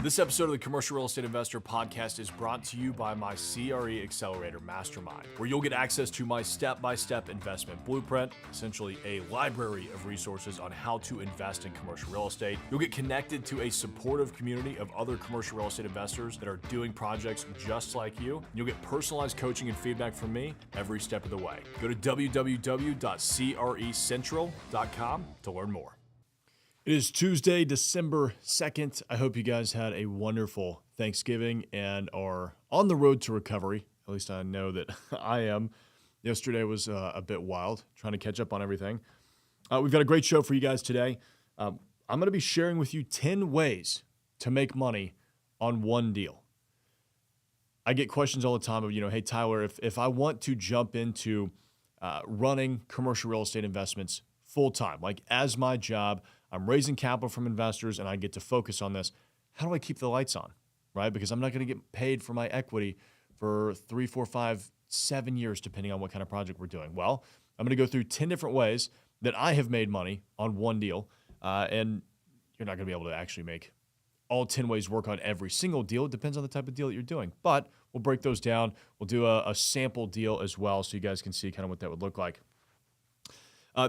This episode of the Commercial Real Estate Investor Podcast is brought to you by my CRE Accelerator Mastermind, where you'll get access to my step-by-step investment blueprint, essentially a library of resources on how to invest in commercial real estate. You'll get connected to a supportive community of other commercial real estate investors that are doing projects just like you. You'll get personalized coaching and feedback from me every step of the way. Go to www.crecentral.com to learn more. It is Tuesday, December 2nd. I hope you guys had a wonderful Thanksgiving and are on the road to recovery. At least I know that I am. Yesterday was a bit wild, trying to catch up on everything. We've got a great show for you guys today. I'm going to be sharing with you 10 ways to make money on one deal. I get questions all the time of, hey, Tyler, if I want to jump into running commercial real estate investments full-time, like as my job, I'm raising capital from investors and I get to focus on this. How do I keep the lights on, right? Because I'm not going to get paid for my equity for 3, 4, 5, 7 years, depending on what kind of project we're doing. Well, I'm going to go through 10 different ways that I have made money on one deal. And you're not going to be able to actually make all 10 ways work on every single deal. It depends on the type of deal that you're doing. But we'll break those down. We'll do a sample deal as well so you guys can see kind of what that would look like.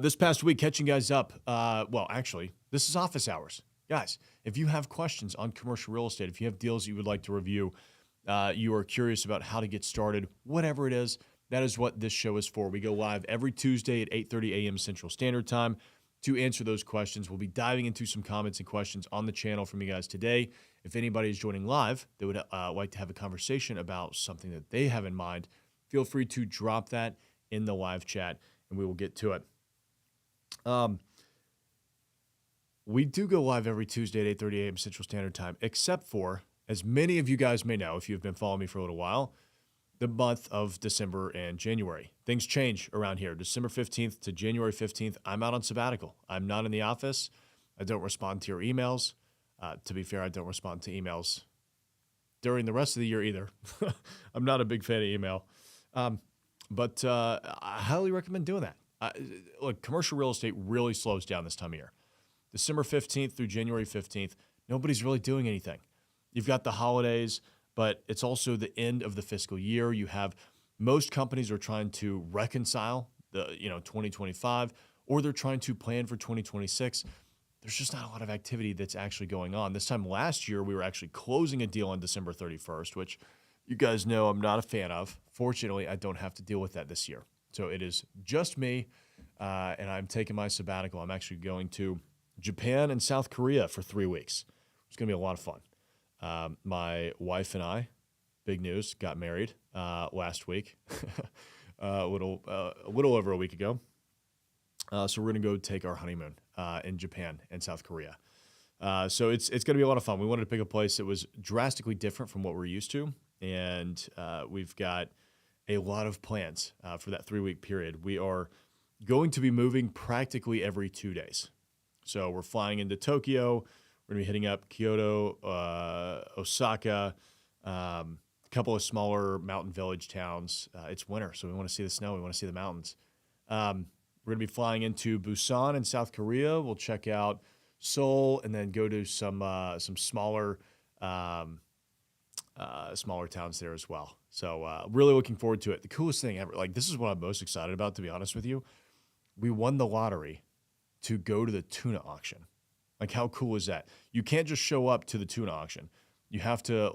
This past week, catching guys up, actually, this is office hours. Guys, if you have questions on commercial real estate, if you have deals you would like to review, you are curious about how to get started, whatever it is, that is what this show is for. We go live every Tuesday at 8:30 a.m. Central Standard Time to answer those questions. We'll be diving into some comments and questions on the channel from you guys today. If anybody is joining live that would like to have a conversation about something that they have in mind, feel free to drop that in the live chat and we will get to it. We do go live every Tuesday at 8:30 a.m. Central Standard Time, except for, as many of you guys may know, if you've been following me for a little while, the month of December and January. Things change around here. December 15th to January 15th, I'm out on sabbatical. I'm not in the office. I don't respond to your emails. To be fair, I don't respond to emails during the rest of the year either. I'm not a big fan of email. But I highly recommend doing that. Look, commercial real estate really slows down this time of year. December 15th through January 15th, nobody's really doing anything. You've got the holidays, but it's also the end of the fiscal year. You have most companies are trying to reconcile the 2025, or they're trying to plan for 2026. There's just not a lot of activity that's actually going on. This time last year, we were actually closing a deal on December 31st, which you guys know I'm not a fan of. Fortunately, I don't have to deal with that this year. So it is just me, and I'm taking my sabbatical. I'm actually going to Japan and South Korea for 3 weeks. It's going to be a lot of fun. My wife and I, big news, got married last week, a little over a week ago. So we're going to go take our honeymoon in Japan and South Korea. So it's going to be a lot of fun. We wanted to pick a place that was drastically different from what we're used to, and we've got a lot of plans for that 3-week period. We are going to be moving practically every 2 days. So we're flying into Tokyo. We're going to be hitting up Kyoto, Osaka, a couple of smaller mountain village towns. It's winter, so we want to see the snow. We want to see the mountains. We're going to be flying into Busan in South Korea. We'll check out Seoul and then go to some smaller towns there as well. So really looking forward to it. The coolest thing ever, this is what I'm most excited about, to be honest with you. We won the lottery to go to the tuna auction. How cool is that? You can't just show up to the tuna auction. You have to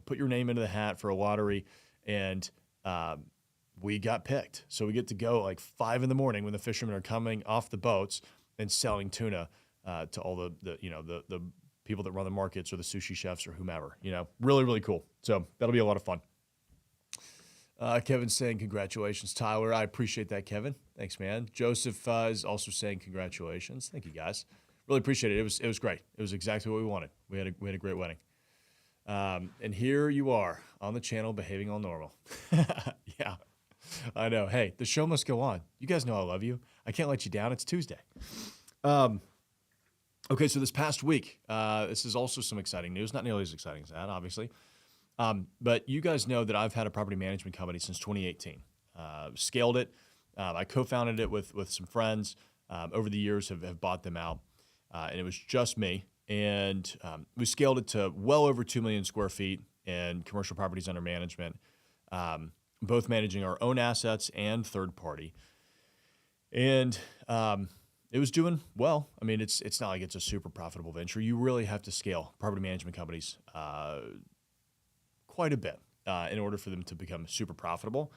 put your name into the hat for a lottery, and we got picked. So we get to go 5 a.m. when the fishermen are coming off the boats and selling tuna to all the people that run the markets or the sushi chefs or whomever. Really, really cool. So that'll be a lot of fun. Kevin's saying congratulations, Tyler. I appreciate that, Kevin. Thanks, man. Joseph is also saying congratulations. Thank you, guys. Really appreciate it. It was great. It was exactly what we wanted. We had a great wedding. And here you are on the channel behaving all normal. Yeah, I know. Hey, the show must go on. You guys know I love you. I can't let you down. It's Tuesday. Okay, so this past week, this is also some exciting news. Not nearly as exciting as that, obviously. But you guys know that I've had a property management company since 2018. Scaled it. I co-founded it with some friends. Over the years, have bought them out. And it was just me. and we scaled it to well over 2 million square feet in commercial properties under management, both managing our own assets and third party. And it was doing well. I mean, it's not like it's a super profitable venture. You really have to scale property management companies quite a bit in order for them to become super profitable.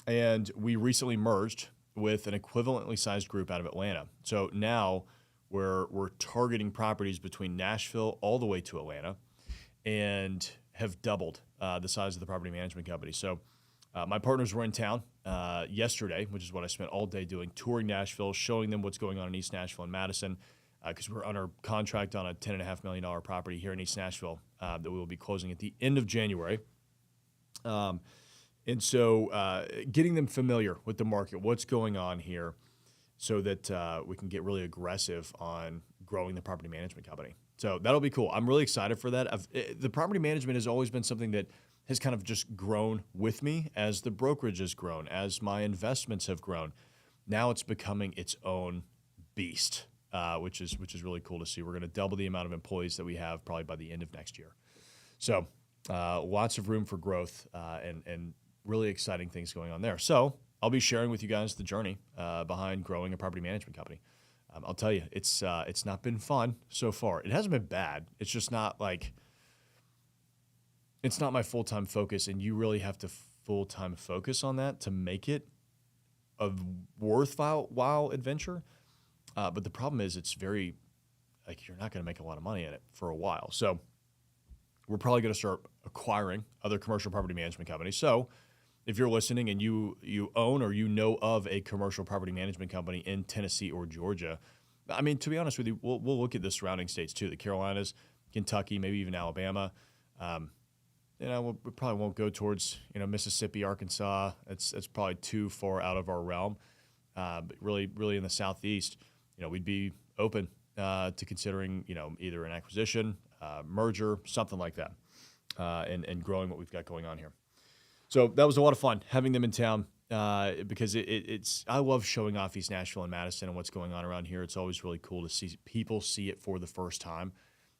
And we recently merged with an equivalently sized group out of Atlanta. So now we're targeting properties between Nashville all the way to Atlanta, and have doubled the size of the property management company. So my partners were in town yesterday, which is what I spent all day doing, touring Nashville, showing them what's going on in East Nashville and Madison, because we're under contract on a $10.5 million property here in East Nashville that we will be closing at the end of January. And so getting them familiar with the market, what's going on here, so that we can get really aggressive on growing the property management company. So that'll be cool. I'm really excited for that. The property management has always been something that has kind of just grown with me as the brokerage has grown, as my investments have grown. Now it's becoming its own beast, which is really cool to see. We're going to double the amount of employees that we have probably by the end of next year. So lots of room for growth and really exciting things going on there. So I'll be sharing with you guys the journey behind growing a property management company. I'll tell you, it's not been fun so far. It hasn't been bad. It's just not like, it's not my full-time focus, and you really have to full-time focus on that to make it a worthwhile adventure. But the problem is it's very, like, you're not going to make a lot of money in it for a while. So we're probably going to start acquiring other commercial property management companies. So if you're listening and you own or you know of a commercial property management company in Tennessee or Georgia, I mean, to be honest with you, we'll look at the surrounding states too, the Carolinas, Kentucky, maybe even Alabama. We probably won't go towards Mississippi, Arkansas. It's probably too far out of our realm. But really in the Southeast, we'd be open to considering either an acquisition, merger, something like that, and growing what we've got going on here. So that was a lot of fun having them in town because I love showing off East Nashville and Madison and what's going on around here. It's always really cool to see people see it for the first time,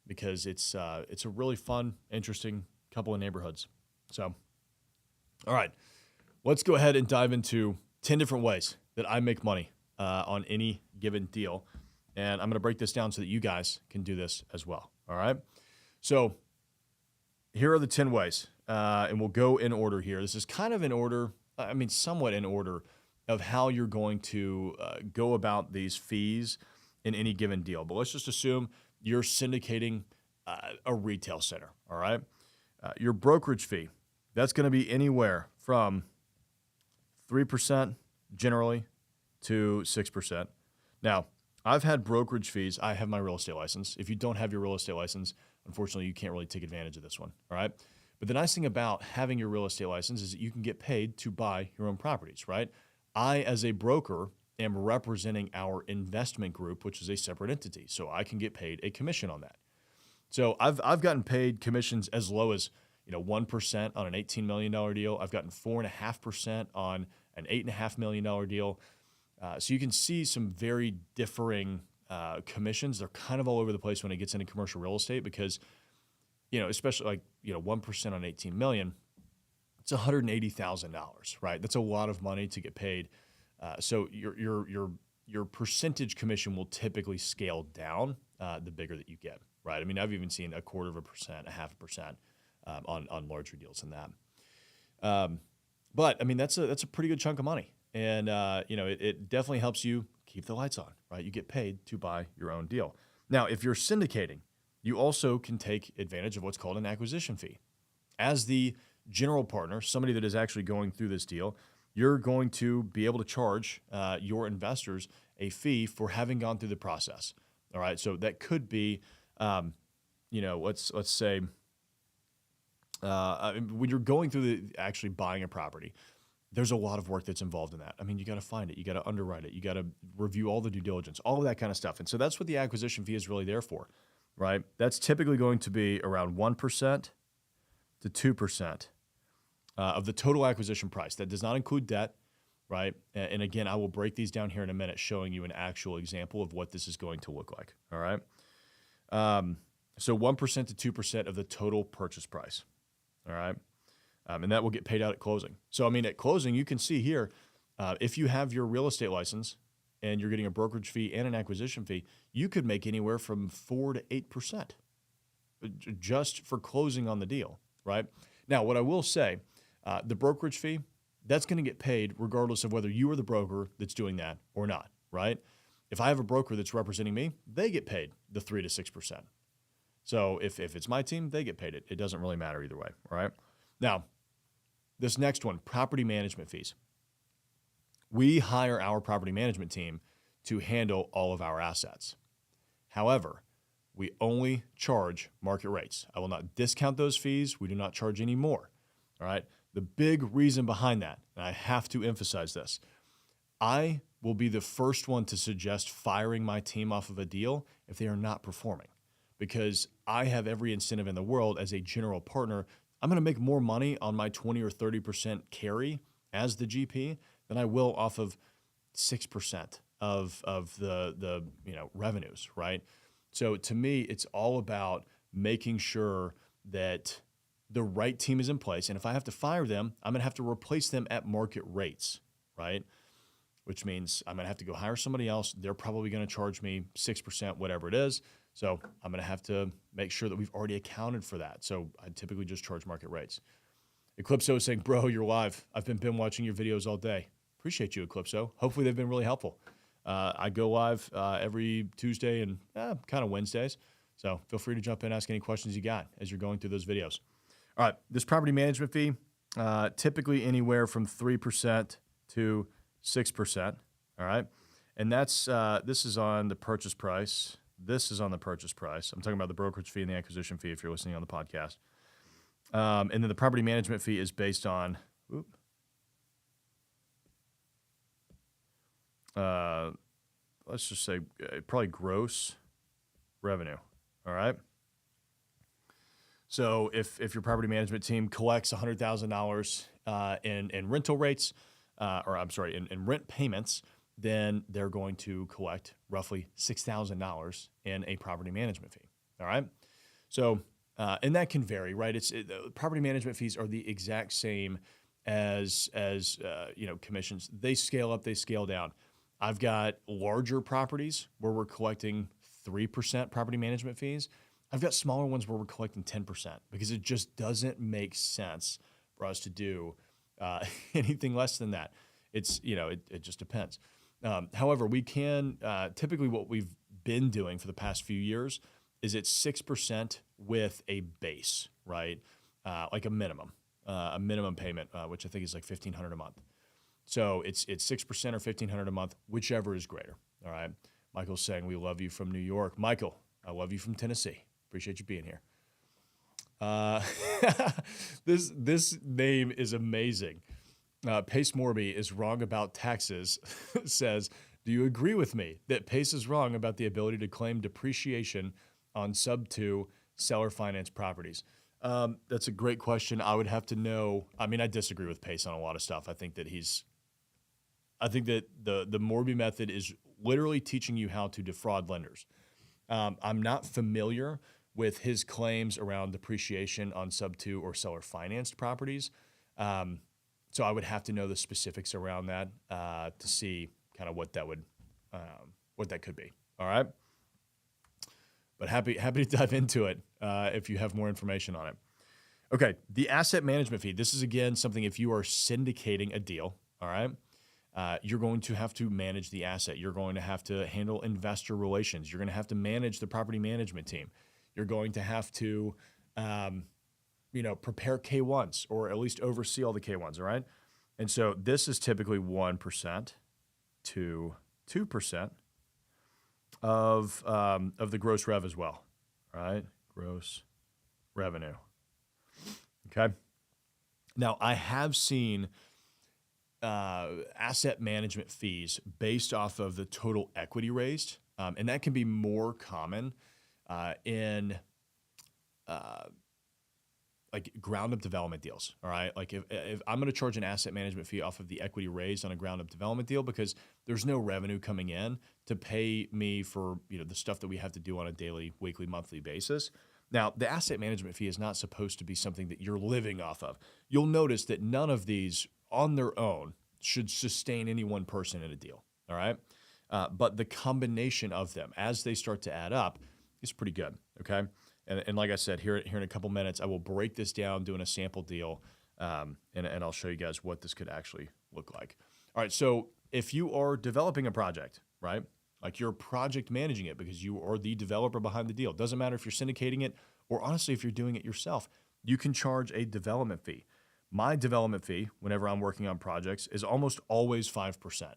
because it's a really fun, interesting couple of neighborhoods. So, all right, let's go ahead and dive into 10 different ways that I make money on any given deal. And I'm going to break this down so that you guys can do this as well. All right. So here are the 10 ways. And we'll go in order here. This is kind of in order, somewhat in order of how you're going to go about these fees in any given deal. But let's just assume you're syndicating a retail center, all right? Your brokerage fee, that's going to be anywhere from 3% generally to 6%. Now, I've had brokerage fees. I have my real estate license. If you don't have your real estate license, unfortunately, you can't really take advantage of this one, all right? But the nice thing about having your real estate license is that you can get paid to buy your own properties, right? I, as a broker, am representing our investment group, which is a separate entity. So I can get paid a commission on that. So I've gotten paid commissions as low as 1% on an $18 million deal. I've gotten 4.5% on an $8.5 million deal. So you can see some very differing commissions. They're kind of all over the place when it gets into commercial real estate because, especially 1% on 18 million, it's $180,000, right? That's a lot of money to get paid. So your percentage commission will typically scale down the bigger that you get, right? I mean, I've even seen 0.25%, 0.5% on larger deals than that. But I mean, that's a pretty good chunk of money, and it definitely helps you keep the lights on, right? You get paid to buy your own deal. Now, if you're syndicating, you also can take advantage of what's called an acquisition fee. As the general partner, somebody that is actually going through this deal, you're going to be able to charge your investors a fee for having gone through the process. All right, so that could be, let's say, when you're going through actually buying a property, there's a lot of work that's involved in that. I mean, you got to find it, you got to underwrite it, you got to review all the due diligence, all of that kind of stuff. And so that's what the acquisition fee is really there for, right? That's typically going to be around 1% to 2% of the total acquisition price. That does not include debt, right? And again, I will break these down here in a minute, showing you an actual example of what this is going to look like, all right? So 1% to 2% of the total purchase price. All right. And that will get paid out at closing. So, I mean, at closing, you can see here, if you have your real estate license and you're getting a brokerage fee and an acquisition fee, you could make anywhere from 4 to 8% just for closing on the deal, right? Now, what I will say, the brokerage fee, that's going to get paid regardless of whether you are the broker that's doing that or not, right? If I have a broker that's representing me, they get paid the 3 to 6%. So if it's my team, they get paid it. It doesn't really matter either way, all right? Now, this next one, property management fees. We hire our property management team to handle all of our assets. However, we only charge market rates. I will not discount those fees. We do not charge any more, all right? The big reason behind that, and I have to emphasize this, I will be the first one to suggest firing my team off of a deal if they are not performing, because I have every incentive in the world as a general partner. I'm going to make more money on my 20 or 30% carry as the GP than I will off of 6% of the revenues, right? So to me, it's all about making sure that the right team is in place. And if I have to fire them, I'm going to have to replace them at market rates, right? Which means I'm going to have to go hire somebody else. They're probably going to charge me 6%, whatever it is. So I'm going to have to make sure that we've already accounted for that. So I typically just charge market rates. Eclipso is saying, bro, you're live. I've been watching your videos all day. Appreciate you, Eclipso. Hopefully they've been really helpful. I go live every Tuesday and kind of Wednesdays. So feel free to jump in, ask any questions you got as you're going through those videos. All right, this property management fee, typically anywhere from 3% to 6%. All right, and that's this is on the purchase price. This is on the purchase price. I'm talking about the brokerage fee and the acquisition fee if you're listening on the podcast. And then the property management fee is based on, let's just say probably gross revenue. All right. So if your property management team collects $100,000 in rental rates, in rent payments, then they're going to collect roughly $6,000 in a property management fee. All right. So, and that can vary, right? Property management fees are the exact same as commissions. They scale up, they scale down. I've got larger properties where we're collecting 3% property management fees. I've got smaller ones where we're collecting 10% because it just doesn't make sense for us to do anything less than that. It just depends. However, we can typically what we've been doing for the past few years is it's 6% with a base, right? Like a minimum payment, which I think is like $1,500 a month. So it's 6% or $1,500 a month, whichever is greater. All right. Michael's saying we love you from New York. Michael, I love you from Tennessee. Appreciate you being here. This name is amazing. Pace Morby is wrong about taxes. Says, do you agree with me that Pace is wrong about the ability to claim depreciation on sub-2 seller finance properties? That's a great question. I would have to know. I mean, I disagree with Pace on a lot of stuff. I think that the Morby method is literally teaching you how to defraud lenders. I'm not familiar with his claims around depreciation on sub-2 or seller financed properties. So I would have to know the specifics around that to see kind of what that could be. All right. But happy to dive into it if you have more information on it. Okay, the asset management fee. This is, again, something if you are syndicating a deal, all right, you're going to have to manage the asset. You're going to have to handle investor relations. You're going to have to manage the property management team. You're going to have to, prepare K-1s or at least oversee all the K-1s, all right? And so this is typically 1% to 2% of the gross rev as well, right? Gross revenue. Okay. Now, I have seen asset management fees based off of the total equity raised, and that can be more common in like ground up development deals. All right. Like if I'm going to charge an asset management fee off of the equity raised on a ground up development deal because there's no revenue coming in to pay me for, the stuff that we have to do on a daily, weekly, monthly basis. Now, the asset management fee is not supposed to be something that you're living off of. You'll notice that none of these on their own should sustain any one person in a deal. All right. But the combination of them as they start to add up is pretty good. Okay. And like I said, here in a couple minutes, I will break this down doing a sample deal, and I'll show you guys what this could actually look like. All right, so if you are developing a project, right, like you're project managing it because you are the developer behind the deal. Doesn't matter if you're syndicating it or honestly if you're doing it yourself, you can charge a development fee. My development fee, whenever I'm working on projects, is almost always 5%.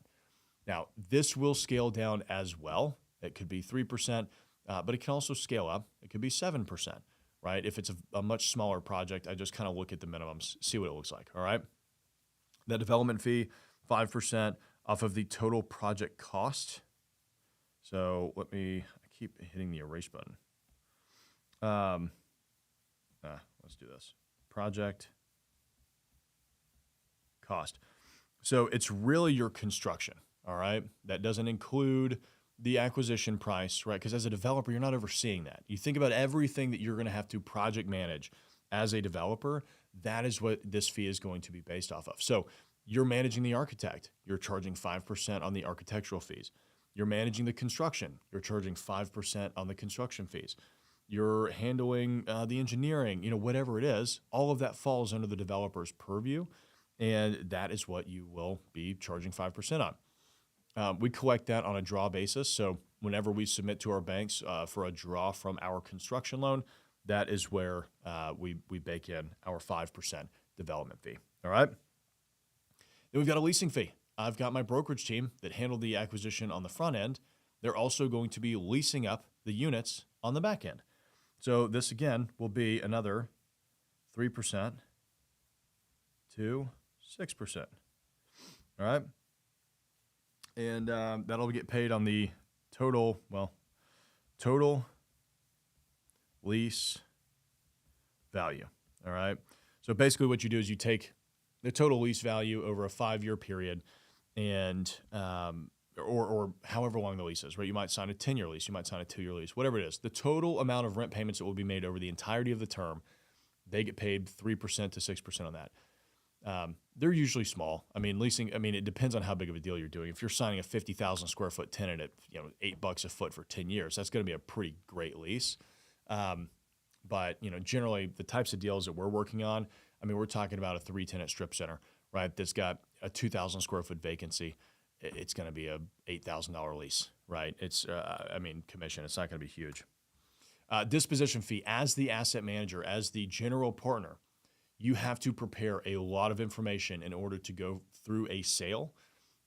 Now, this will scale down as well. It could be 3%. But it can also scale up. It could be 7%, right? If it's a much smaller project, I just kind of look at the minimums, see what it looks like, all right? That development fee, 5% off of the total project cost. So I keep hitting the erase button. Let's do this. Project cost. So it's really your construction, all right? That doesn't include the acquisition price, right? Because as a developer, you're not overseeing that. You think about everything that you're going to have to project manage as a developer. That is what this fee is going to be based off of. So you're managing the architect. You're charging 5% on the architectural fees. You're managing the construction. You're charging 5% on the construction fees. You're handling the engineering, whatever it is, all of that falls under the developer's purview. And that is what you will be charging 5% on. We collect that on a draw basis. So whenever we submit to our banks for a draw from our construction loan, that is where we bake in our 5% development fee. All right. Then we've got a leasing fee. I've got my brokerage team that handled the acquisition on the front end. They're also going to be leasing up the units on the back end. So this again will be another 3% to 6%. All right. And that'll get paid on the total lease value, all right? So basically what you do is you take the total lease value over a 5-year period and or however long the lease is, right? You might sign a 10-year lease, you might sign a 2-year lease, whatever it is. The total amount of rent payments that will be made over the entirety of the term, they get paid 3% to 6% on that. They're usually small. Leasing, it depends on how big of a deal you're doing. If you're signing a 50,000 square foot tenant at, $8 a foot for 10 years, that's going to be a pretty great lease. But generally the types of deals that we're working on, we're talking about a 3-tenant strip center, right? That's got a 2,000 square foot vacancy. It's going to be a $8,000 lease, right? It's, commission, it's not going to be huge. Disposition fee, as the asset manager, as the general partner, you have to prepare a lot of information in order to go through a sale.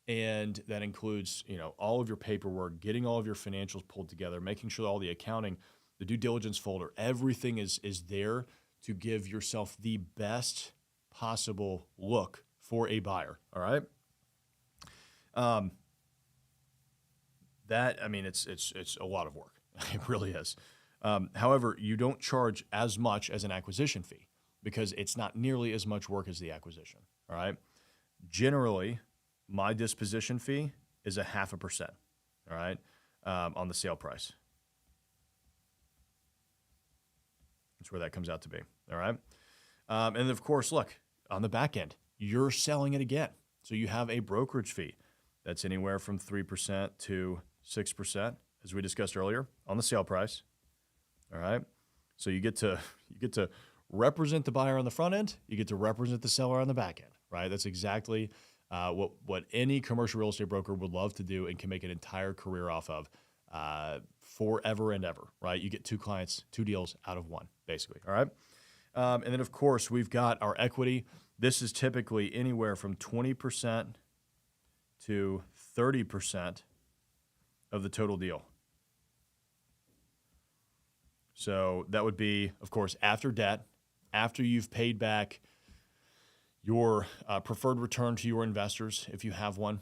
And that includes, all of your paperwork, getting all of your financials pulled together, making sure all the accounting, the due diligence folder, everything is there to give yourself the best possible look for a buyer. All right. It's a lot of work. It really is. However, you don't charge as much as an acquisition fee, because it's not nearly as much work as the acquisition, all right? Generally, my disposition fee is 0.5%, all right, on the sale price. That's where that comes out to be, all right? And then, of course, look, on the back end, you're selling it again. So you have a brokerage fee that's anywhere from 3% to 6%, as we discussed earlier, on the sale price, all right? So you get to represent the buyer on the front end, you get to represent the seller on the back end, right? That's exactly what any commercial real estate broker would love to do and can make an entire career off of forever and ever, right? You get 2 clients, 2 deals out of 1, basically, all right? And then, of course, we've got our equity. This is typically anywhere from 20% to 30% of the total deal. So that would be, of course, after debt, after you've paid back your preferred return to your investors, if you have one,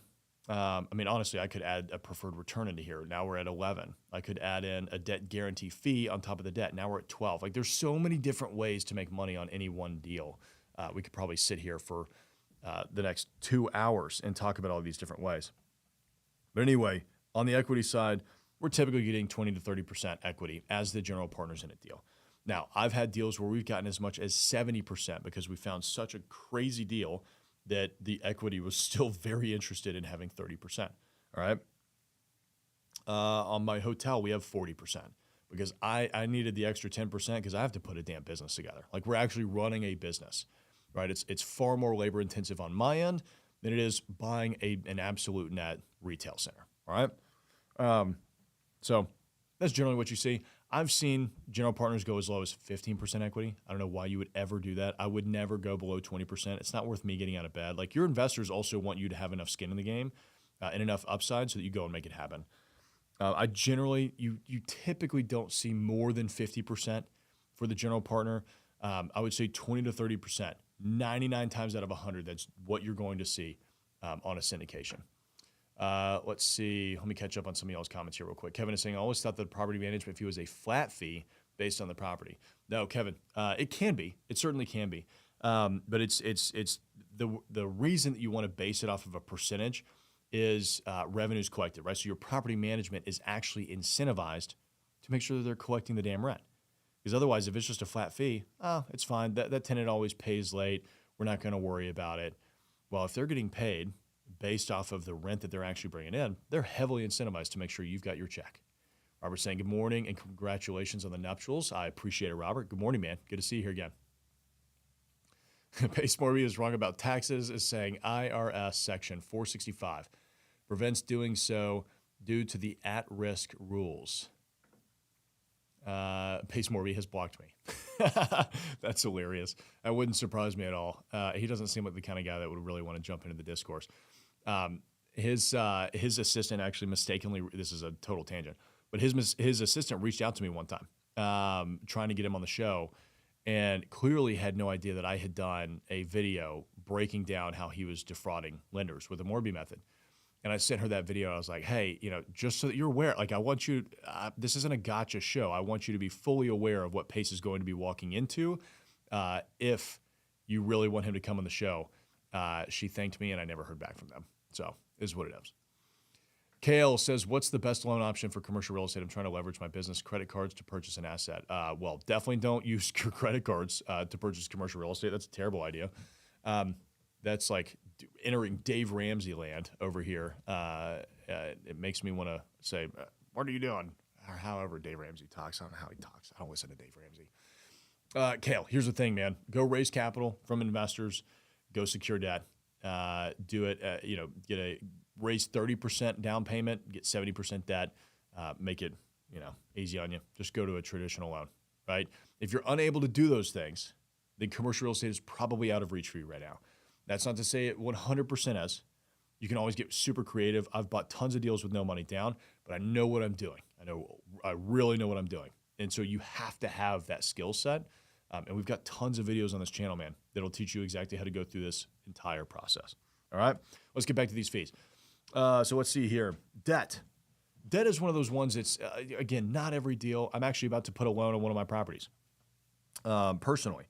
I mean, honestly, I could add a preferred return into here. Now we're at 11. I could add in a debt guarantee fee on top of the debt. Now we're at 12. Like there's so many different ways to make money on any one deal. We could probably sit here for the next 2 hours and talk about all these different ways. But anyway, on the equity side, we're typically getting 20 to 30% equity as the general partners in a deal. Now, I've had deals where we've gotten as much as 70% because we found such a crazy deal that the equity was still very interested in having 30%. All right. On my hotel, we have 40% because I needed the extra 10% because I have to put a damn business together. Like we're actually running a business, right? It's far more labor intensive on my end than it is buying an absolute net retail center. All right. So that's generally what you see. I've seen general partners go as low as 15% equity. I don't know why you would ever do that. I would never go below 20%. It's not worth me getting out of bed. Like your investors also want you to have enough skin in the game and enough upside so that you go and make it happen. You typically don't see more than 50% for the general partner. I would say 20 to 30%. 99 times out of 100, that's what you're going to see on a syndication. Let's see. Let me catch up on some of y'all's comments here real quick. Kevin is saying, I always thought that property management fee was a flat fee based on the property. No, Kevin, it can be. It certainly can be. But it's the reason that you want to base it off of a percentage is revenues collected, right? So your property management is actually incentivized to make sure that they're collecting the damn rent. Because otherwise, if it's just a flat fee, it's fine. That tenant always pays late. We're not going to worry about it. Well, if they're getting paid based off of the rent that they're actually bringing in, they're heavily incentivized to make sure you've got your check. Robert's saying, good morning and congratulations on the nuptials. I appreciate it, Robert. Good morning, man. Good to see you here again. Pace Morby is wrong about taxes, is saying IRS section 465 prevents doing so due to the at-risk rules. Pace Morby has blocked me. That's hilarious. That wouldn't surprise me at all. He doesn't seem like the kind of guy that would really want to jump into the discourse. His assistant actually mistakenly, this is a total tangent, but his assistant reached out to me one time, trying to get him on the show, and clearly had no idea that I had done a video breaking down how he was defrauding lenders with the Morby method. And I sent her that video. And I was like, hey, just so that you're aware, like I want you, this isn't a gotcha show. I want you to be fully aware of what Pace is going to be walking into if you really want him to come on the show. She thanked me and I never heard back from them. So it is what it is. Kale says, what's the best loan option for commercial real estate? I'm trying to leverage my business credit cards to purchase an asset. Well, definitely don't use your credit cards to purchase commercial real estate. That's a terrible idea. That's like entering Dave Ramsey land over here. It makes me want to say, what are you doing? Or however Dave Ramsey talks. I don't know how he talks. I don't listen to Dave Ramsey. Kale, here's the thing, man. Go raise capital from investors. Go secure debt. Do it, raise 30% down payment, get 70% debt, make it, easy on you. Just go to a traditional loan, right? If you're unable to do those things, then commercial real estate is probably out of reach for you right now. That's not to say it 100% is. You can always get super creative. I've bought tons of deals with no money down, but I know what I'm doing. I really know what I'm doing. And so you have to have that skill set. And we've got tons of videos on this channel, man, that'll teach you exactly how to go through this entire process. All right, let's get back to these fees. So let's see here. Debt. Debt is one of those ones that's, again, not every deal. I'm actually about to put a loan on one of my properties personally.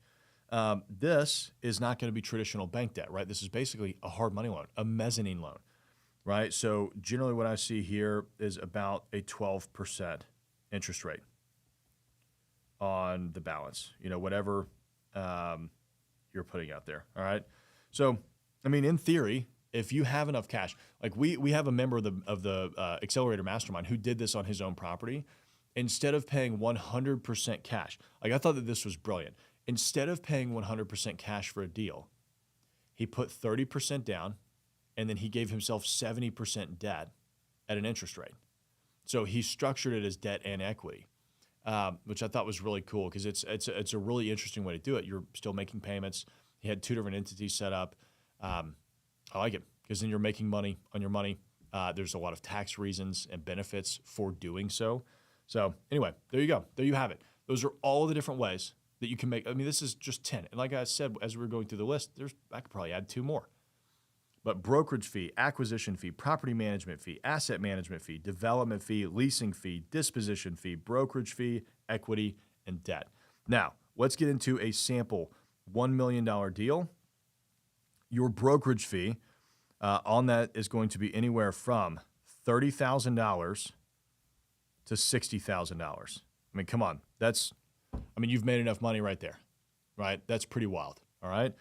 This is not going to be traditional bank debt, right? This is basically a hard money loan, a mezzanine loan, right? So generally what I see here is about a 12% interest rate on the balance, whatever you're putting out there, all right? So, in theory, if you have enough cash, like we have a member of the Accelerator Mastermind who did this on his own property. Instead of paying 100% cash, like I thought that this was brilliant. Instead of paying 100% cash for a deal, he put 30% down, and then he gave himself 70% debt at an interest rate. So he structured it as debt and equity, which I thought was really cool because it's a really interesting way to do it. You're still making payments. He had two different entities set up. I like it because then you're making money on your money. There's a lot of tax reasons and benefits for doing so. So anyway, there you go. There you have it. Those are all of the different ways that you can make. This is just 10. And like I said, as we were going through the list, I could probably add 2 more. But brokerage fee, acquisition fee, property management fee, asset management fee, development fee, leasing fee, disposition fee, brokerage fee, equity, and debt. Now, let's get into a sample $1 million deal. Your brokerage fee on that is going to be anywhere from $30,000 to $60,000. I mean, come on. You've made enough money right there, right? That's pretty wild, all right?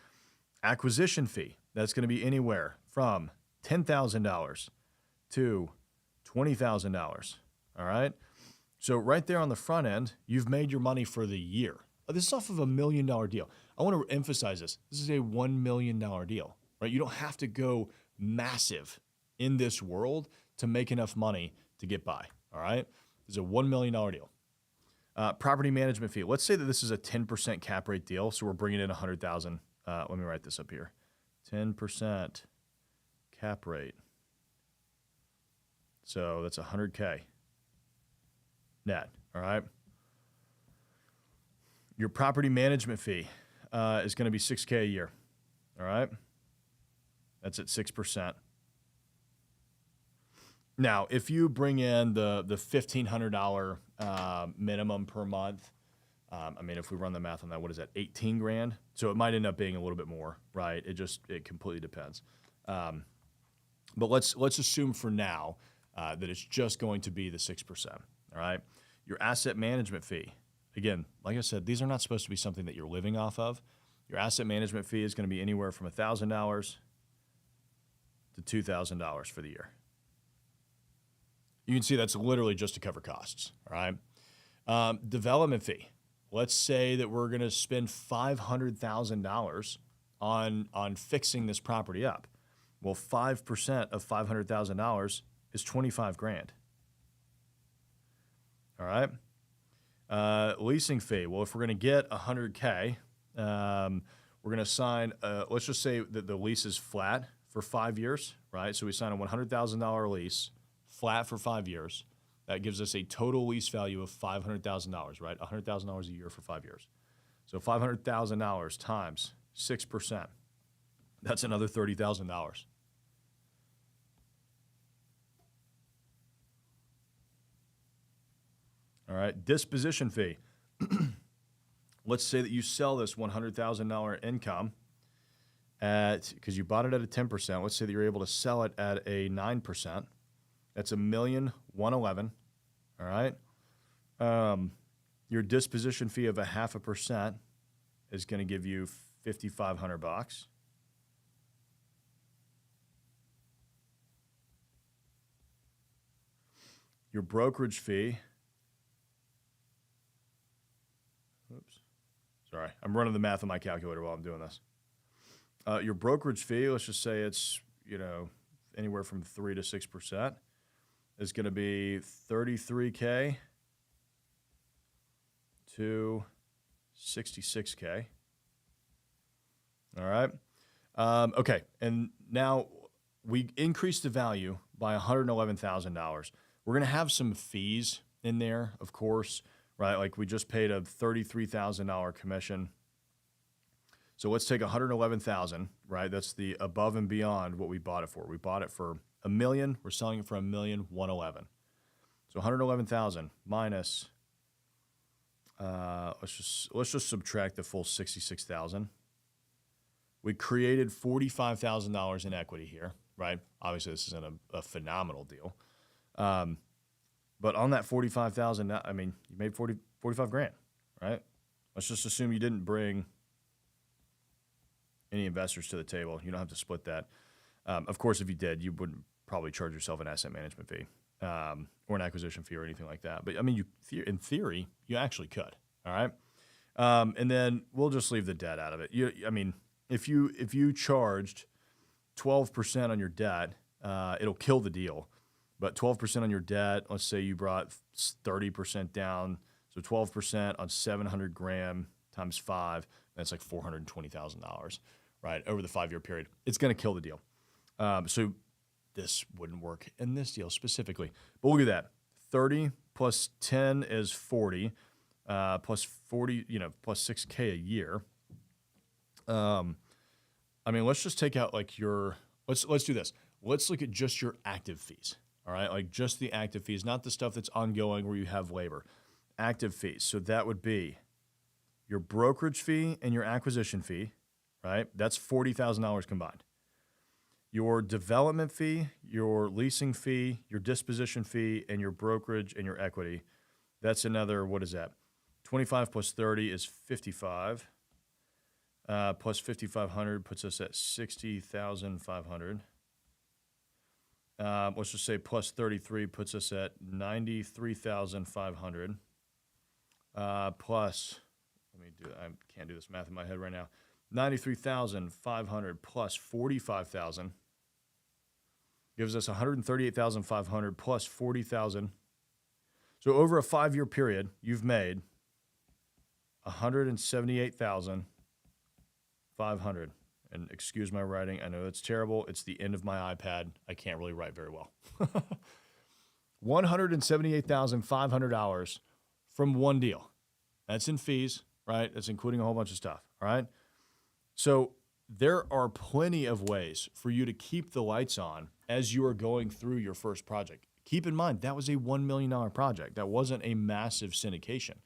Acquisition fee, that's going to be anywhere from $10,000 to $20,000, all right? So right there on the front end, you've made your money for the year. This is off of $1 million deal. I want to emphasize this. This is a $1 million deal, right? You don't have to go massive in this world to make enough money to get by, all right? This is a $1 million deal. Property management fee. Let's say that this is a 10% cap rate deal, so we're bringing in $100,000. Let me write this up here. 10% cap rate. So that's $100K net, all right? Your property management fee is going to be $6K a year, all right? That's at 6%. Now, if you bring in the $1,500 minimum per month, if we run the math on that, what is that, 18 grand? So it might end up being a little bit more, right? It completely depends. But let's assume for now that it's just going to be the 6%, all right? Your asset management fee, again, like I said, these are not supposed to be something that you're living off of. Your asset management fee is going to be anywhere from $1,000 to $2,000 for the year. You can see that's literally just to cover costs, all right? Development fee. Let's say that we're going to spend $500,000 on fixing this property up. Well, 5% of $500,000 is 25 grand. All right? Leasing fee. Well, if we're going to get $100K, we're going to sign, let's just say that the lease is flat for 5 years, right? So we sign a $100,000 lease, flat for 5 years. That gives us a total lease value of $500,000, right? $100,000 a year for 5 years. So $500,000 times 6%. That's another $30,000. All right, disposition fee. Let's say that you sell this $100,000 income because you bought it at a 10%. Let's say that you're able to sell it at a 9%. That's $1,111,000. All right. Your disposition fee of 0.5% is going to give you $5,500. Your brokerage fee. Oops. Sorry, I'm running the math on my calculator while I'm doing this. Your brokerage fee, let's just say it's anywhere from 3 to 6%. Is going to be $33K to $66K. All right. Okay. And now we increased the value by $111,000. We're going to have some fees in there, of course, right? Like we just paid a $33,000 commission. So let's take $111,000, right? That's the above and beyond what we bought it for. We bought it for $1 million. We're selling it for $1,111,000. So $111,000 minus. Let's just subtract the full $66,000. We created $45,000 in equity here, right? Obviously, this isn't a phenomenal deal, but on that $45,000, you made 45 grand, right? Let's just assume you didn't bring any investors to the table. You don't have to split that. Of course, if you did, you wouldn't probably charge yourself an asset management fee or an acquisition fee or anything like that. But in theory, you actually could. All right, and then we'll just leave the debt out of it. If you charged 12% on your debt, it'll kill the deal. But 12% on your debt, let's say you brought 30% down, so 12% on 700 grand times 5, that's like $420,000, right, over the 5-year period. It's going to kill the deal. So this wouldn't work in this deal specifically. But look at that. 30 plus 10 is 40, plus 40, plus 6K a year. Let's just take out like your Let's do this. Let's look at just your active fees. All right, like just the active fees, not the stuff that's ongoing where you have labor. Active fees. So that would be your brokerage fee and your acquisition fee, right? That's $40,000 combined. Your development fee, your leasing fee, your disposition fee, and your brokerage and your equity. That's another, what is that? 25 plus 30 is 55. Plus 5,500 puts us at 60,500. Let's just say plus 33 puts us at 93,500. Plus, let me do. I can't do this math in my head right now. 93,500 plus 45,000 gives us 138,500 plus 40,000. So over a 5-year period, you've made 178,500. And excuse my writing. I know that's terrible. It's the end of my iPad. I can't really write very well. $178,500 from one deal. That's in fees, right? That's including a whole bunch of stuff, all right? So there are plenty of ways for you to keep the lights on as you are going through your first project. Keep in mind, that was a $1 million project. That wasn't a massive syndication.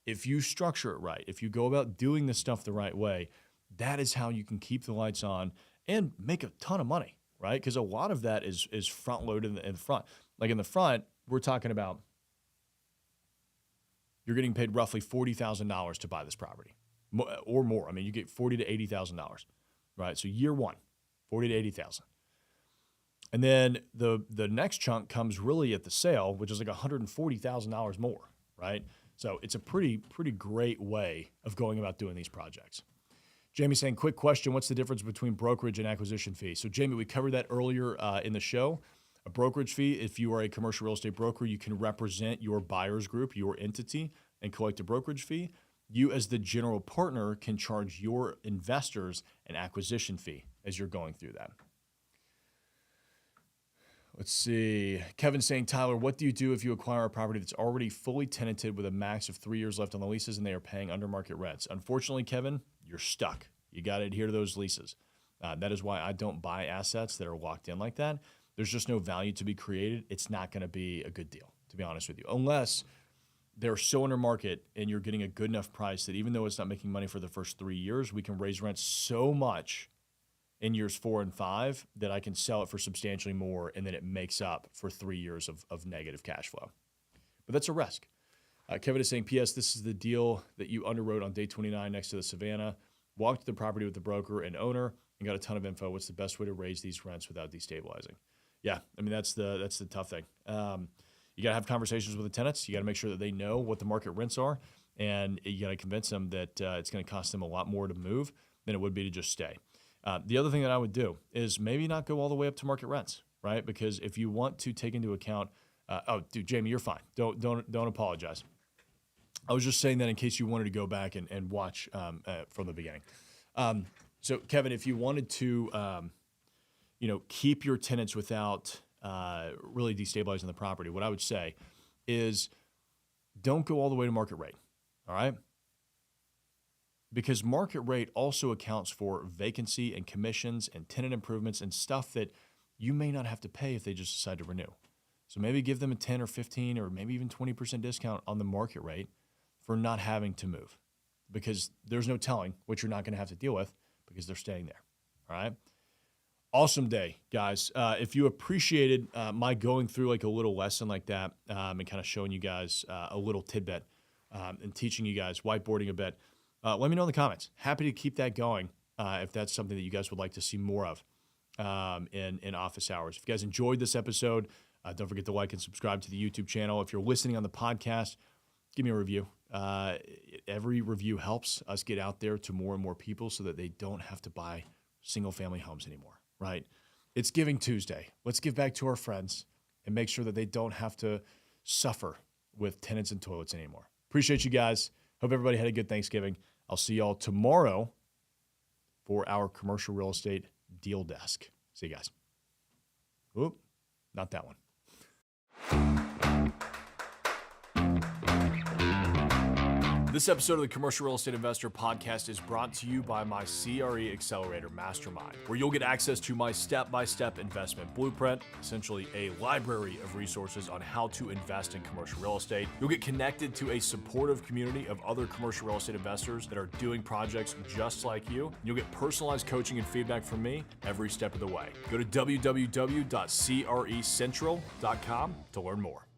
If you structure it right, if you go about doing this stuff the right way, that is how you can keep the lights on and make a ton of money, right? Because a lot of that is front-loaded in the front. Like in the front, we're talking about you're getting paid roughly $40,000 to buy this property or more. I mean, you get $40,000 to $80,000, right? So year one, $40,000 to $80,000. And then the next chunk comes really at the sale, which is like $140,000 more, right? So it's a pretty great way of going about doing these projects. Jamie saying, quick question, what's the difference between brokerage and acquisition fee? So, Jamie, we covered that earlier in the show. A brokerage fee, if you are a commercial real estate broker, you can represent your buyer's group, your entity, and collect a brokerage fee. You, as the general partner, can charge your investors an acquisition fee as you're going through that. Let's see. Kevin saying, Tyler, what do you do if you acquire a property that's already fully tenanted with a max of 3 years left on the leases and they are paying under market rents? Unfortunately, Kevin, you're stuck. You got to adhere to those leases. That is why I don't buy assets that are locked in like that. There's just no value to be created. It's not going to be a good deal, to be honest with you, unless they're so under market and you're getting a good enough price that even though it's not making money for the first 3 years, we can raise rents so much in years 4 and 5 that I can sell it for substantially more, and then it makes up for 3 years of negative cash flow. But that's a risk. Kevin is saying, P.S., this is the deal that you underwrote on day 29 next to the Savannah. Walked to the property with the broker and owner and got a ton of info. What's the best way to raise these rents without destabilizing? Yeah, I mean, that's the tough thing. You got to have conversations with the tenants. You got to make sure that they know what the market rents are, and you got to convince them that it's going to cost them a lot more to move than it would be to just stay. The other thing that I would do is maybe not go all the way up to market rents, right? Because if you want to take into account, dude, Jamie, you're fine. Don't apologize. I was just saying that in case you wanted to go back and watch from the beginning. So, Kevin, if you wanted to, keep your tenants without really destabilizing the property, what I would say is don't go all the way to market rate, all right? Because market rate also accounts for vacancy and commissions and tenant improvements and stuff that you may not have to pay if they just decide to renew. So maybe give them a 10 or 15 or maybe even 20% discount on the market rate for not having to move, because there's no telling what you're not going to have to deal with because they're staying there. All right. Awesome day, guys. If you appreciated my going through like a little lesson like that and kind of showing you guys a little tidbit and teaching you guys, whiteboarding a bit, let me know in the comments. Happy to keep that going if that's something that you guys would like to see more of in office hours. If you guys enjoyed this episode, don't forget to like and subscribe to the YouTube channel. If you're listening on the podcast, give me a review. Every review helps us get out there to more and more people so that they don't have to buy single-family homes anymore, right? It's Giving Tuesday. Let's give back to our friends and make sure that they don't have to suffer with tenants and toilets anymore. Appreciate you guys. Hope everybody had a good Thanksgiving. I'll see y'all tomorrow for our commercial real estate deal desk. See you guys. Oop, not that one. This episode of the Commercial Real Estate Investor Podcast is brought to you by my CRE Accelerator Mastermind, where you'll get access to my step-by-step investment blueprint, essentially a library of resources on how to invest in commercial real estate. You'll get connected to a supportive community of other commercial real estate investors that are doing projects just like you. You'll get personalized coaching and feedback from me every step of the way. Go to www.crecentral.com to learn more.